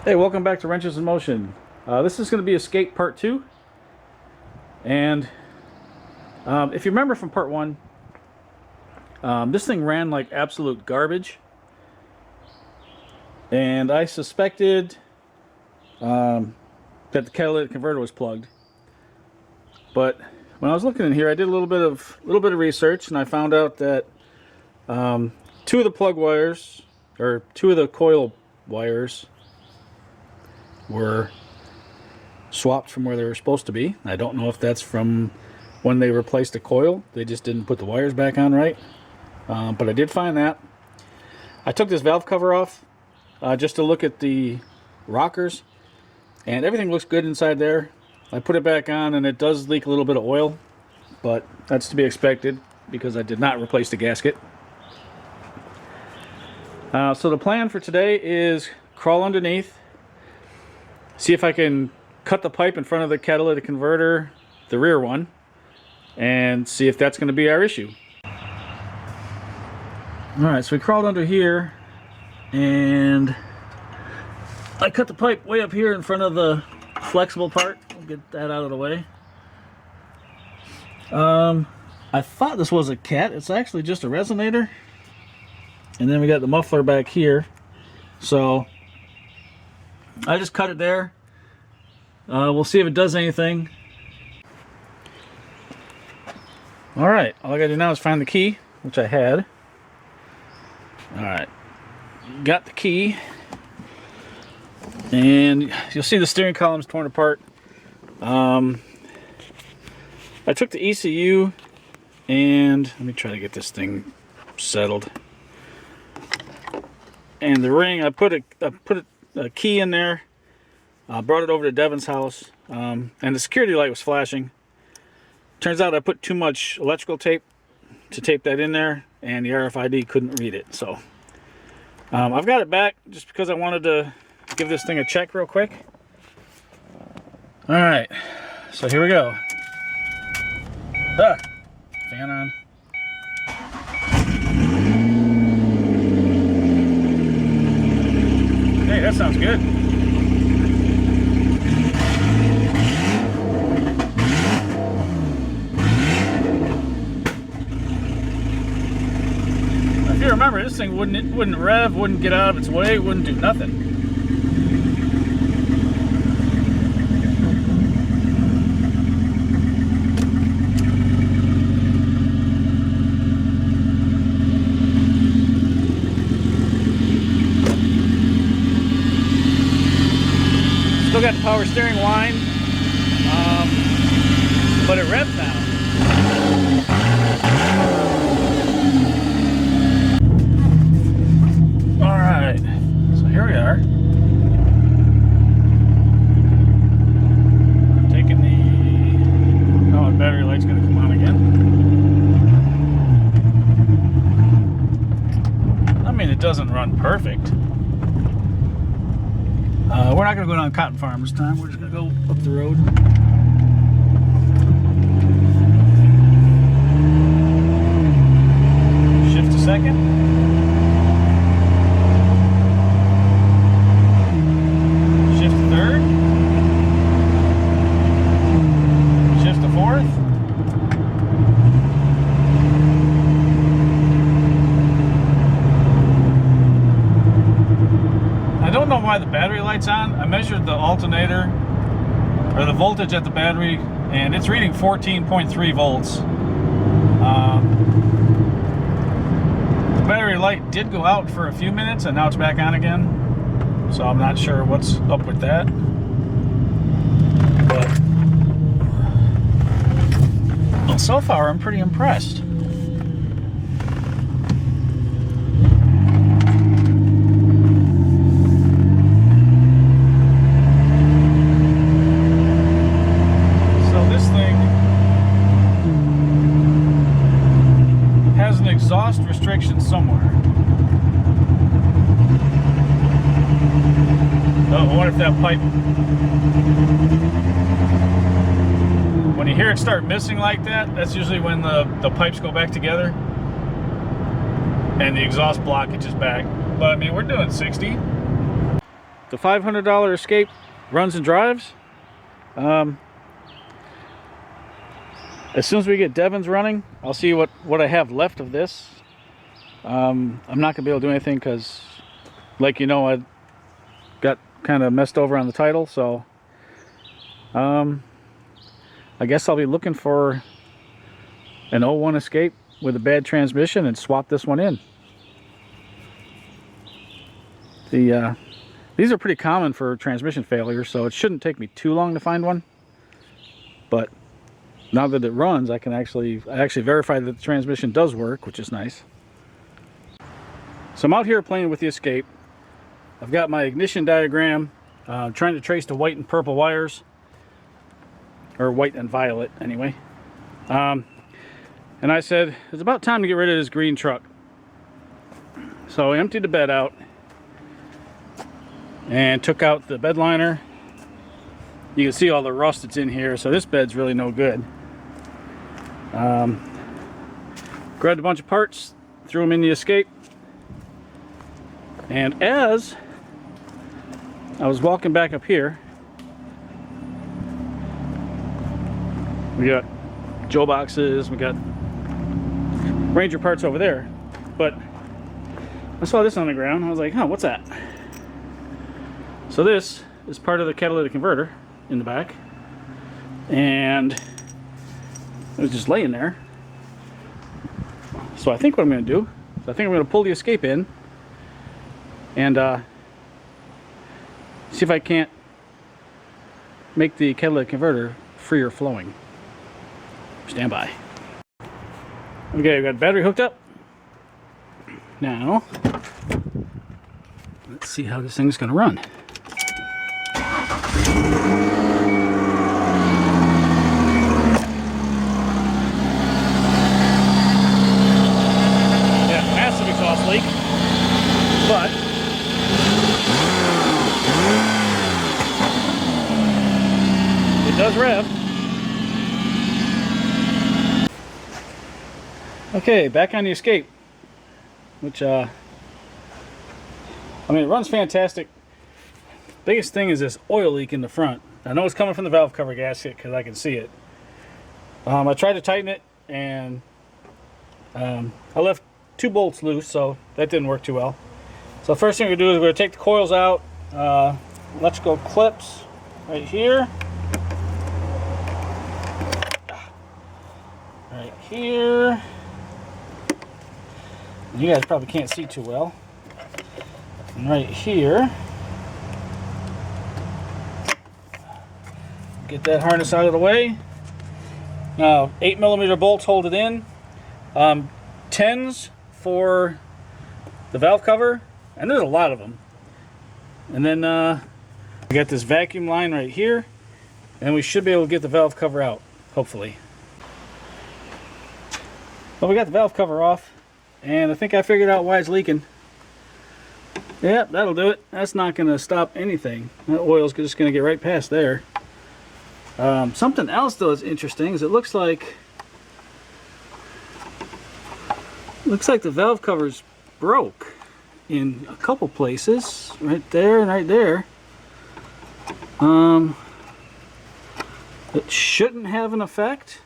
Hey, welcome back to Wrenches in Motion. This is going to be Escape Part 2. And if you remember from Part 1, this thing ran like absolute garbage. And I suspected that the catalytic converter was plugged. But when I was looking in here, I did a little bit of research, and I found out that two of the plug wires, or two of the coil wires, were swapped from where they were supposed to be. I don't know if that's from when they replaced the coil. They just didn't put the wires back on right. But I did find that. I took this valve cover off just to look at the rockers, and everything looks good inside there. I put it back on, and it does leak a little bit of oil, but that's to be expected because I did not replace the gasket. So the plan for today is crawl underneath, see if I can cut the pipe in front of the catalytic converter, the rear one, and see if that's going to be our issue. Alright, so we crawled under here, and I cut the pipe way up here in front of the flexible part. We'll get that out of the way. I thought this was a cat. It's actually just a resonator. And then we got the muffler back here. So I just cut it there. We'll see if it does anything. Alright, all I gotta do now is find the key, which I had. Alright, got the key. And you'll see the steering column's torn apart. I took the ECU and let me try to get this thing settled. And the ring, I put a key in there. Brought it over to Devin's house, and the security light was flashing. Turns out I put too much electrical tape to tape that in there, and the RFID couldn't read it. So I've got it back just because I wanted to give this thing a check real quick. All right, so here we go. Fan on. Hey, that sounds good. If you remember, this thing wouldn't rev, wouldn't get out of its way, wouldn't do nothing. Still got the power steering line, but it revs now. Alright, so here we are. Taking the... Oh, the battery light's going to come on again. I mean, it doesn't run perfect. We're not going to go down Cotton Farm this time. We're just going to go up the road. Shift to second. Shift to third. Shift to fourth. I don't know why the battery light's on. I measured the alternator, or the voltage at the battery, and it's reading 14.3 volts. The battery light did go out for a few minutes, and now it's back on again. So I'm not sure what's up with that. But well, so far I'm pretty impressed. Exhaust restriction somewhere. Oh, I wonder if that pipe, when you hear it start missing like that, that's usually when the pipes go back together and the exhaust blockage is back. But I mean, we're doing 60. the $500 escape runs and drives. As soon as we get Devon's running, I'll see what I have left of this. I'm not gonna be able to do anything because, like you know, I got kind of messed over on the title, so I guess I'll be looking for an 01 escape with a bad transmission and swap this one in. These are pretty common for transmission failures, so it shouldn't take me too long to find one. But now that it runs, I actually verify that the transmission does work, which is nice. So I'm out here playing with the escape. I've got my ignition diagram, trying to trace the white and purple wires, or white and violet anyway. And I said it's about time to get rid of this green truck. So I emptied the bed out and took out the bed liner. You can see all the rust that's in here, so this bed's really no good. Grabbed a bunch of parts, threw them in the escape, and as I was walking back up here, we got Joe boxes, we got Ranger parts over there, but I saw this on the ground. I was like, huh, what's that? So this is part of the catalytic converter in the back, and it was just laying there. So I think what I'm going to do is I'm going to pull the escape in and see if I can't make the catalytic converter freer flowing. Stand by. Okay, we got the battery hooked up. Now, let's see how this thing's going to run. Yeah, massive exhaust leak, but it does rev. Okay, back on the escape, which I mean, it runs fantastic. Biggest thing is this oil leak in the front. I know it's coming from the valve cover gasket because I can see it. I tried to tighten it, and I left 2 bolts loose, so that didn't work too well. So the first thing we're going to do is we're going to take the coils out. Electrical clips right here. Right here. You guys probably can't see too well. And right here. Get that harness out of the way. Now, 8mm bolts hold it in. 10s for the valve cover, and there's a lot of them. And then we got this vacuum line right here, and we should be able to get the valve cover out, hopefully. Well, we got the valve cover off, and I think I figured out why it's leaking. Yep, that'll do it. That's not going to stop anything. That oil's just going to get right past there. Something else though is interesting is it looks like the valve cover's broke in a couple places, right there and right there. It shouldn't have an effect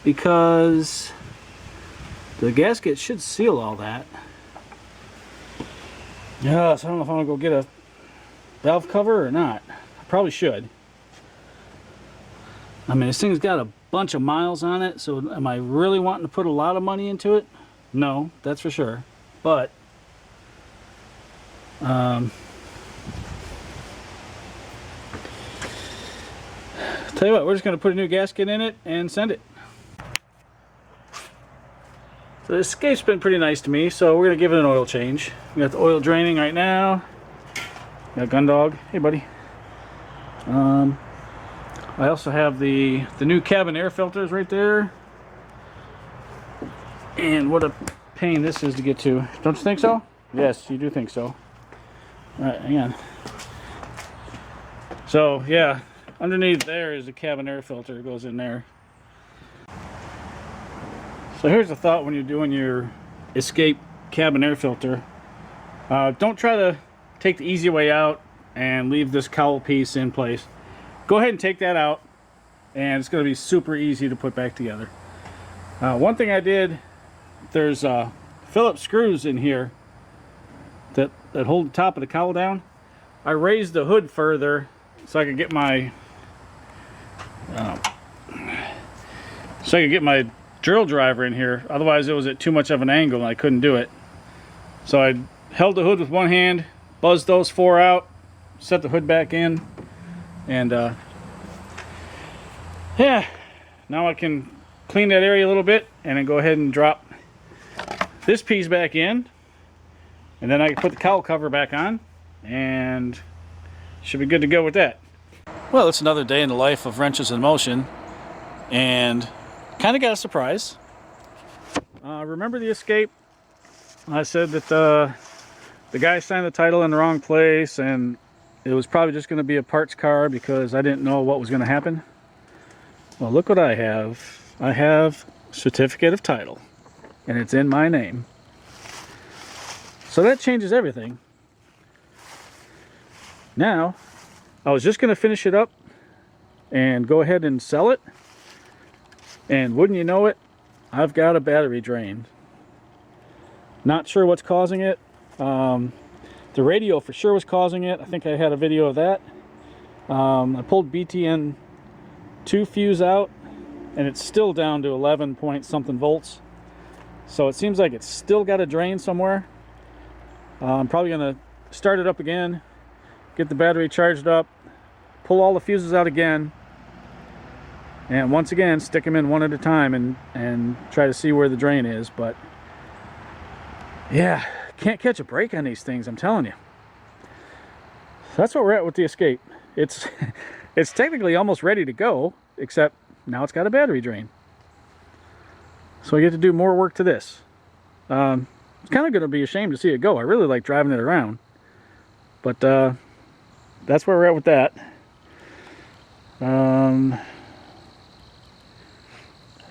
because the gasket should seal all that. Yeah, so I don't know if I'm gonna go get a valve cover or not. I probably should. I mean, this thing's got a bunch of miles on it, so am I really wanting to put a lot of money into it? No, that's for sure. But tell you what, we're just going to put a new gasket in it and send it. So this escape's been pretty nice to me, so we're going to give it an oil change. We got the oil draining right now. Got Gundog. Hey, buddy. I also have the new cabin air filters right there. And what a pain this is to get to. Don't you think so? Yes, you do think so. Alright, hang on. So, yeah, underneath there is a cabin air filter. It goes in there. So here's the thought when you're doing your escape cabin air filter. Don't try to take the easy way out and leave this cowl piece in place. Go ahead and take that out, and it's going to be super easy to put back together. One thing I did, there's Phillips screws in here that hold the top of the cowl down. I raised the hood further so I could get my drill driver in here. Otherwise it was at too much of an angle and I couldn't do it. So I held the hood with one hand, buzzed those 4 out, set the hood back in, and yeah, now I can clean that area a little bit and then go ahead and drop this piece back in, and then I can put the cowl cover back on and should be good to go with that. Well, it's another day in the life of Wrenches in Motion, and kind of got a surprise. Remember the Escape? I said that the guy signed the title in the wrong place and it was probably just going to be a parts car because I didn't know what was going to happen. Well, look what I have. I have certificate of title, and it's in my name. So that changes everything. Now, I was just going to finish it up and go ahead and sell it, and wouldn't you know it, I've got a battery drain. Not sure what's causing it. The radio for sure was causing it. I think I had a video of that. I pulled BTN 2 fuse out, and it's still down to 11 point something volts. So it seems like it's still got a drain somewhere. I'm probably going to start it up again, get the battery charged up, pull all the fuses out again, and once again stick them in one at a time and try to see where the drain is. But yeah, can't catch a break on these things, I'm telling you. So that's what we're at with the Escape. It's technically almost ready to go, except now it's got a battery drain. So I get to do more work to this. It's kind of going to be a shame to see it go. I really like driving it around. But that's where we're at with that.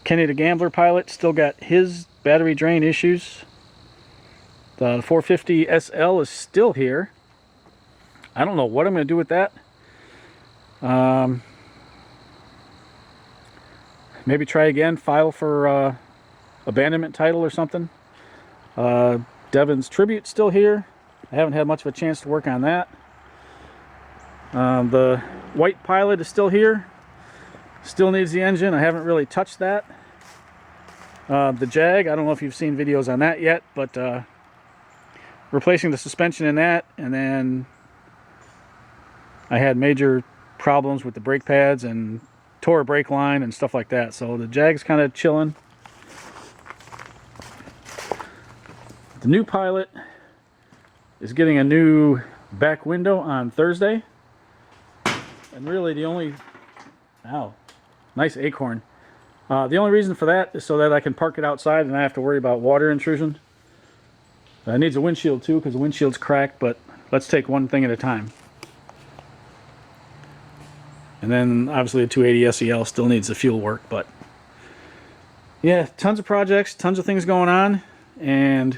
Kenny the Gambler pilot still got his battery drain issues. The 450 SL is still here. I don't know what I'm going to do with that. Maybe try again, file for abandonment title or something. Devon's Tribute's still here. I haven't had much of a chance to work on that. The White Pilot is still here. Still needs the engine. I haven't really touched that. The Jag, I don't know if you've seen videos on that yet, but replacing the suspension in that, and then I had major problems with the brake pads and tore a brake line and stuff like that. So the Jag's kind of chilling. The new Pilot is getting a new back window on Thursday. And really the only... Ow. Nice acorn. The only reason for that is so that I can park it outside and I have to worry about water intrusion. It needs a windshield too because the windshield's cracked, but let's take one thing at a time. And then obviously the 280 SEL still needs the fuel work, but yeah, tons of projects, tons of things going on, and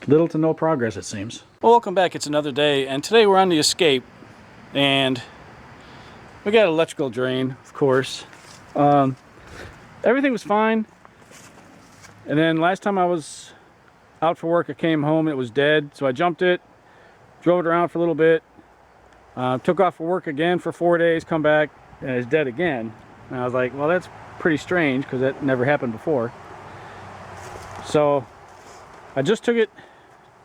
little to no progress it seems. Well, welcome back. It's another day, and today we're on the Escape, and we got electrical drain, of course. Everything was fine, and then last time I was out for work, I came home, it was dead, so I jumped it, drove it around for a little bit, took off for work again for 4 days, come back, and it's dead again. And I was like, well, that's pretty strange because that never happened before. So I just took it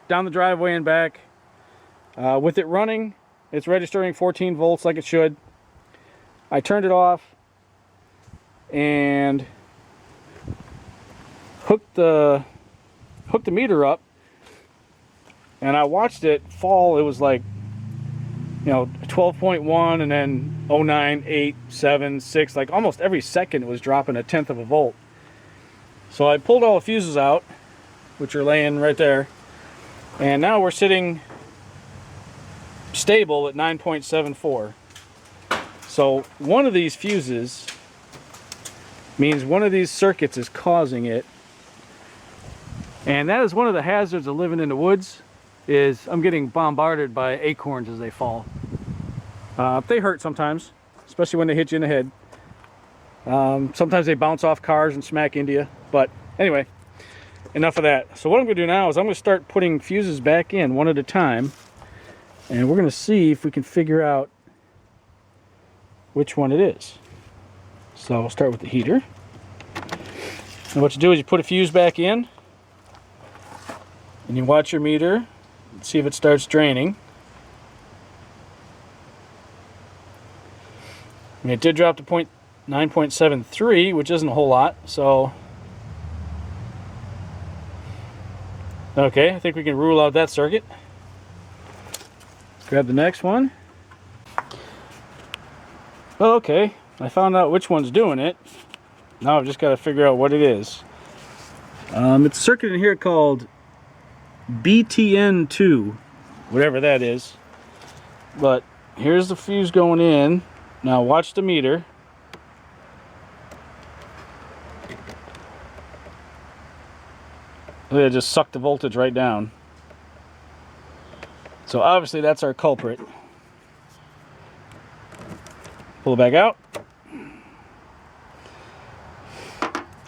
down the driveway and back. With it running, it's registering 14 volts like it should. I turned it off and hooked the meter up, and I watched it fall. It was like, you know, 12.1 and then 09, 8, 7, 6, like almost every second it was dropping 1/10 of a volt. So I pulled all the fuses out, which are laying right there, and now we're sitting stable at 9.74. So one of these fuses means one of these circuits is causing it, and that is one of the hazards of living in the woods. is I'm getting bombarded by acorns as they fall. They hurt sometimes, especially when they hit you in the head. Sometimes they bounce off cars and smack into you. But anyway, enough of that. So what I'm going to do now is I'm going to start putting fuses back in one at a time. And we're going to see if we can figure out which one it is. So we'll start with the heater. And what you do is you put a fuse back in. And you watch your meter and see if it starts draining. And it did drop to 9.73, which isn't a whole lot, so okay, I think we can rule out that circuit. Grab the next one. Well, okay, I found out which one's doing it. Now I've just got to figure out what it is. It's a circuit in here called BTN2, whatever that is. But here's the fuse going in. Now watch the meter. It just sucked the voltage right down. So obviously that's our culprit. Pull it back out.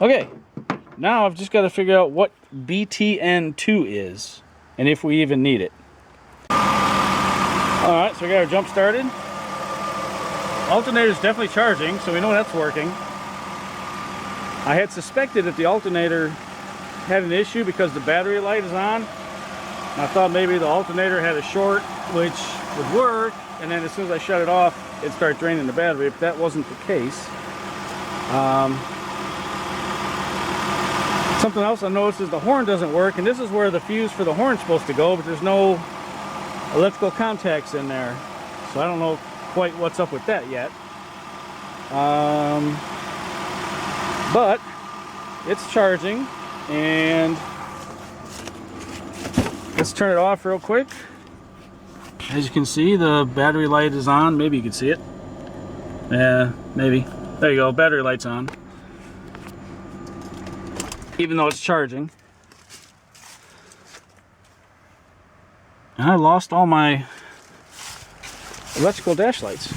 Okay, now I've just got to figure out what BTN2 is and if we even need it. Alright, so we got our jump started. Alternator's definitely charging, so we know that's working. I had suspected that the alternator had an issue because the battery light is on. I thought maybe the alternator had a short, which would work, and then as soon as I shut it off, it'd start draining the battery, but that wasn't the case. Something else I noticed is the horn doesn't work, and this is where the fuse for the horn's supposed to go, but there's no electrical contacts in there. So I don't know quite what's up with that yet. But it's charging. And let's turn it off real quick. As you can see, the battery light is on. Maybe you can see it. Yeah, maybe. There you go, battery light's on. Even though it's charging. And I lost all my electrical dash lights.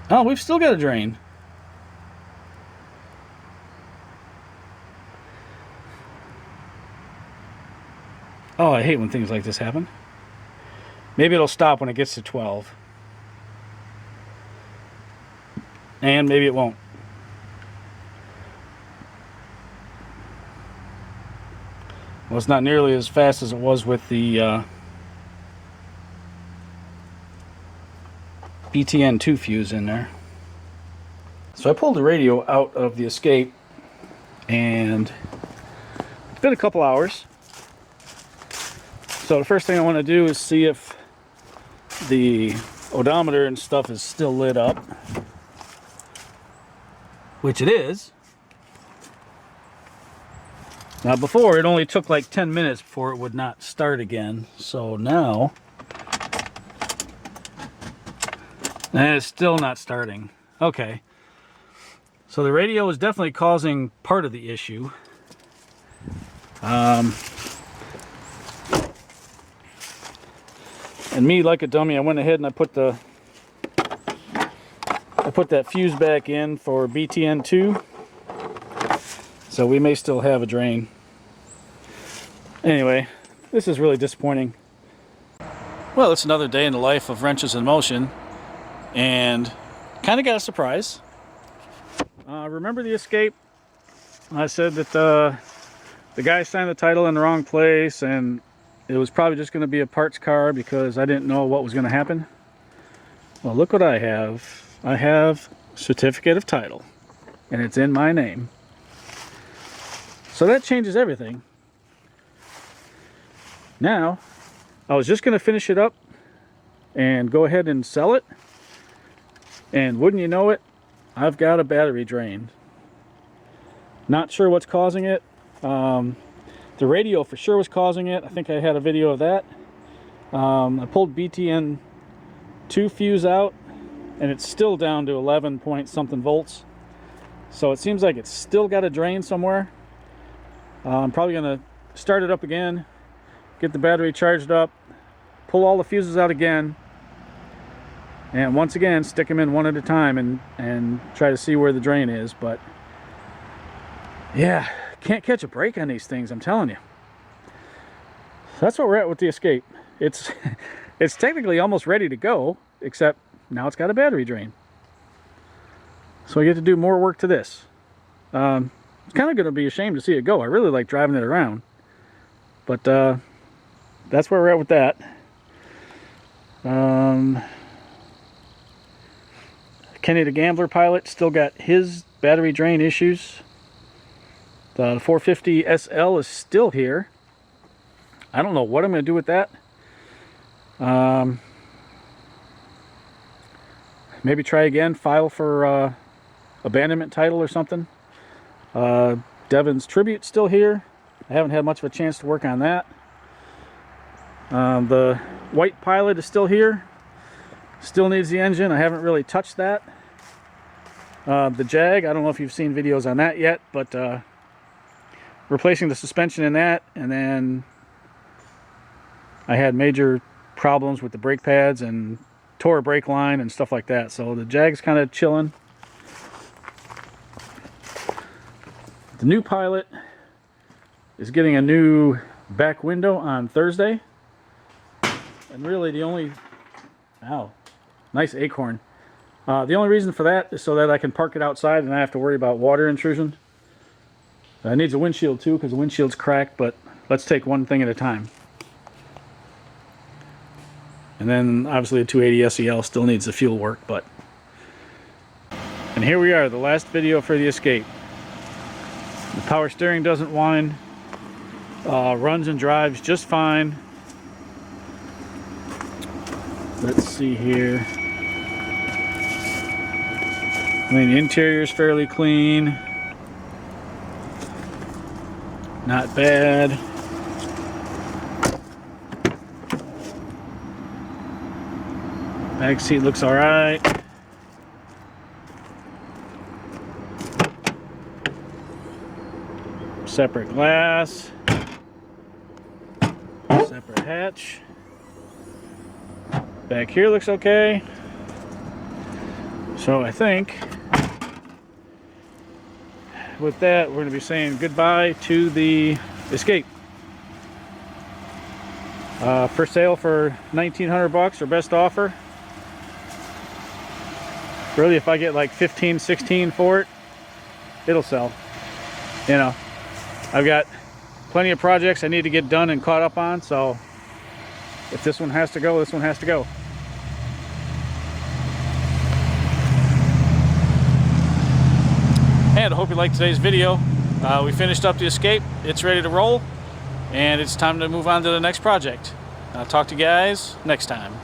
Oh, we've still got a drain. Oh, I hate when things like this happen. Maybe it'll stop when it gets to 12. And maybe it won't. Well, it's not nearly as fast as it was with the BTN2 fuse in there. So I pulled the radio out of the escape, and it's been a couple hours. So the first thing I want to do is see if the odometer and stuff is still lit up, which it is. Now before, it only took like 10 minutes before it would not start again. So now, and it's still not starting. Okay. So the radio is definitely causing part of the issue. And me, like a dummy, I went ahead and I put that fuse back in for BTN2. So we may still have a drain. Anyway, this is really disappointing. Well, it's another day in the life of Wrenches in Motion, and kind of got a surprise. Remember the escape? I said that the guy signed the title in the wrong place, and it was probably just going to be a parts car because I didn't know what was going to happen. Well, look what I have. I have certificate of title, and it's in my name. So that changes everything. Now, I was just going to finish it up and go ahead and sell it. And wouldn't you know it, I've got a battery drain. Not sure what's causing it. The radio for sure was causing it. I think I had a video of that. I pulled BTN2 fuse out, and it's still down to 11 point something volts. So it seems like it's still got a drain somewhere. I'm probably going to start it up again, get the battery charged up, pull all the fuses out again, and once again stick them in one at a time and try to see where the drain is. But yeah, can't catch a break on these things, I'm telling you. So that's where we're at with the Escape. It's it's technically almost ready to go, except now it's got a battery drain. So I get to do more work to this. It's kind of going to be a shame to see it go. I really like driving it around. But that's where we're at with that. Kenny the Gambler pilot still got his battery drain issues. The 450 SL is still here. I don't know what I'm going to do with that. Maybe try again, file for abandonment title or something. Devon's Tribute's still here. I haven't had much of a chance to work on that. The White Pilot is still here. Still needs the engine. I haven't really touched that. The Jag, I don't know if you've seen videos on that yet, but replacing the suspension in that, and then I had major problems with the brake pads and tore a brake line and stuff like that. So the Jag's kind of chilling. The new Pilot is getting a new back window on Thursday. And really the only... Ow. Nice acorn. The only reason for that is so that I can park it outside and I have to worry about water intrusion. It needs a windshield too because the windshield's cracked, but let's take one thing at a time. And then obviously the 280 SEL still needs the fuel work, but... And here we are, the last video for the Escape. The power steering doesn't whine. Runs and drives just fine. Let's see here. I mean, the interior is fairly clean. Not bad. Back seat looks alright. Separate glass. Separate hatch. Back here looks okay. So I think with that we're going to be saying goodbye to the Escape. For sale for $1,900 or best offer. Really, if I get like 15, 16 for it, it'll sell. You know, I've got plenty of projects I need to get done and caught up on, so if this one has to go, this one has to go. And I hope you liked today's video. We finished up the Escape. It's ready to roll, and it's time to move on to the next project. I'll talk to you guys next time.